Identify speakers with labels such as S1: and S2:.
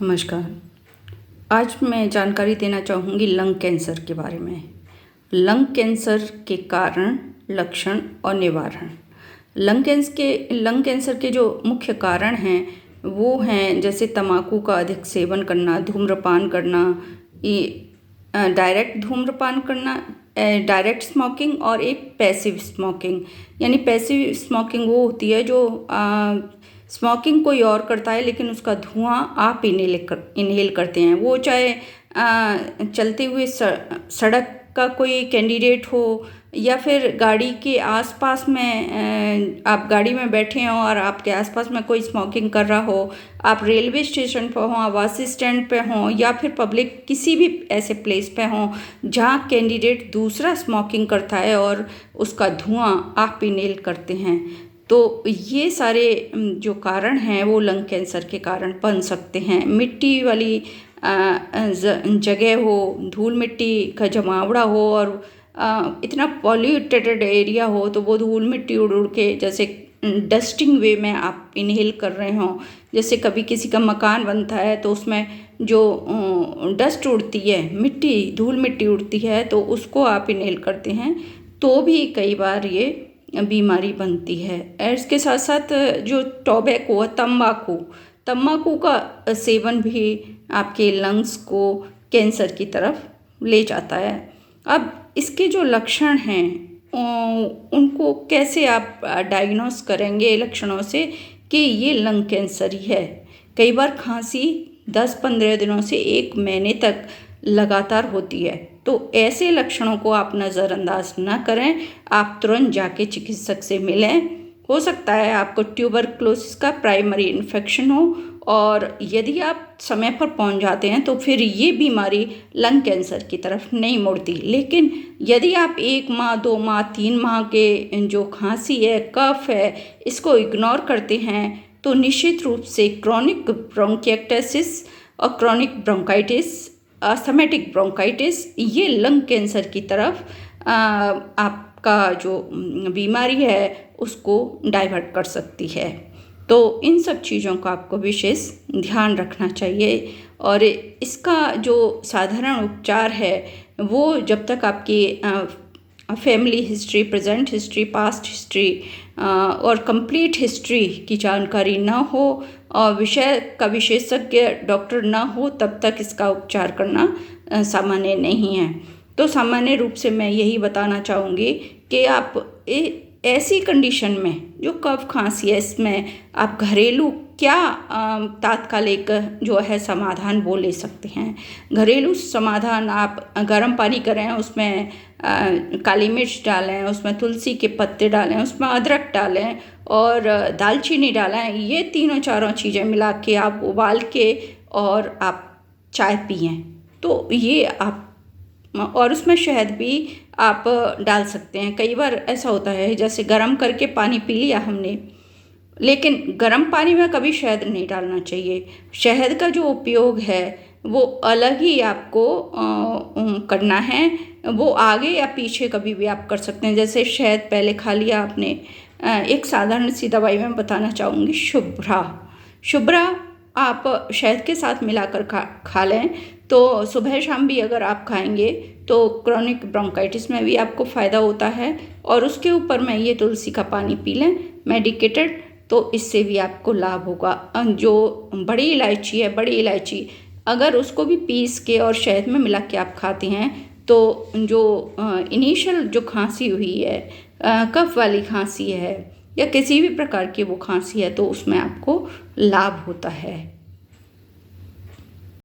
S1: नमस्कार। आज मैं जानकारी देना चाहूँगी लंग कैंसर के बारे में। लंग कैंसर के कारण, लक्षण और निवारण। लंग कैंसर के जो मुख्य कारण हैं वो हैं जैसे तंबाकू का अधिक सेवन करना, धूम्रपान करना, डायरेक्ट धूम्रपान करना, डायरेक्ट स्मोकिंग और एक पैसिव स्मोकिंग। यानी पैसिव स्मोकिंग वो होती है जो स्मोकिंग कोई और करता है लेकिन उसका धुआं आप इनहेल करते हैं। वो चाहे चलते हुए सड़क का कोई कैंडिडेट हो या फिर गाड़ी के आसपास में आप गाड़ी में बैठे हों और आपके आसपास में कोई स्मोकिंग कर रहा हो, आप रेलवे स्टेशन पर हों, आवास स्टैंड पे हों या फिर पब्लिक किसी भी ऐसे प्लेस पे हों जहाँ कैंडिडेट दूसरा स्मोकिंग करता है और उसका धुआं आप इनहेल करते हैं, तो ये सारे जो कारण हैं वो लंग कैंसर के कारण बन सकते हैं। मिट्टी वाली जगह हो, धूल मिट्टी का जमावड़ा हो और इतना पॉल्यूटेटेड एरिया हो तो वो धूल मिट्टी उड़ उड़ के जैसे डस्टिंग वे में आप इनहेल कर रहे हों। जैसे कभी किसी का मकान बनता है तो उसमें जो डस्ट उड़ती है, धूल मिट्टी उड़ती है तो उसको आप इनहेल करते हैं तो भी कई बार ये बीमारी बनती है। इसके साथ साथ जो टोबैको है, तंबाकू का सेवन भी आपके लंग्स को कैंसर की तरफ ले जाता है। अब इसके जो लक्षण हैं उनको कैसे आप डायग्नोस करेंगे लक्षणों से कि ये लंग कैंसर ही है। कई बार खांसी 10-15 दिनों से 1 महीने तक लगातार होती है, तो ऐसे लक्षणों को आप नज़रअंदाज ना करें, आप तुरंत जाके चिकित्सक से मिलें। हो सकता है आपको ट्यूबरक्लोसिस का प्राइमरी इन्फेक्शन हो और यदि आप समय पर पहुंच जाते हैं तो फिर ये बीमारी लंग कैंसर की तरफ नहीं मुड़ती। लेकिन यदि आप 1 माह, 2 माह, 3 माह के जो खांसी है, कफ है, इसको इग्नोर करते हैं तो निश्चित रूप से क्रॉनिक ब्रोंकिएक्टासिस और क्रॉनिक ब्रोंकाइटिस, अस्थमैटिक ब्रोंकाइटिस, ये लंग कैंसर की तरफ आपका जो बीमारी है उसको डाइवर्ट कर सकती है। तो इन सब चीज़ों का आपको विशेष ध्यान रखना चाहिए और इसका जो साधारण उपचार है वो जब तक आपकी family history, present history, past history और कंप्लीट हिस्ट्री की जानकारी ना हो और विषय का विशेषज्ञ डॉक्टर ना हो तब तक इसका उपचार करना सामान्य नहीं है। तो सामान्य रूप से मैं यही बताना चाहूँगी कि आप ऐसी कंडीशन में जो कफ खांसी है इसमें आप घरेलू क्या तात्कालिक जो है समाधान वो ले सकते हैं। घरेलू समाधान आप गर्म पानी करें, उसमें काली मिर्च डालें, उसमें तुलसी के पत्ते डालें, उसमें अदरक डालें और दालचीनी डालें। ये तीनों-चारों चीज़ें मिला के आप उबाल के और आप चाय पिएं तो ये आप और उसमें शहद भी आप डाल सकते हैं। कई बार ऐसा होता है जैसे गर्म करके पानी पी लिया हमने, लेकिन गर्म पानी में कभी शहद नहीं डालना चाहिए। शहद का जो उपयोग है वो अलग ही आपको करना है, वो आगे या पीछे कभी भी आप कर सकते हैं। जैसे शहद पहले खा लिया आपने, एक साधारण सी दवाई मैं बताना चाहूँगी, शुभ्रा आप शहद के साथ मिलाकर खा लें तो सुबह शाम भी अगर आप खाएंगे तो क्रॉनिक ब्रोंकाइटिस में भी आपको फ़ायदा होता है और उसके ऊपर में ये तुलसी का पानी पी लें मेडिकेटेड, तो इससे भी आपको लाभ होगा। जो बड़ी इलायची अगर उसको भी पीस के और शहद में मिला के आप खाते हैं तो जो इनिशियल जो खांसी हुई है, कफ वाली खांसी है या किसी भी प्रकार की वो खांसी है तो उसमें आपको लाभ होता है।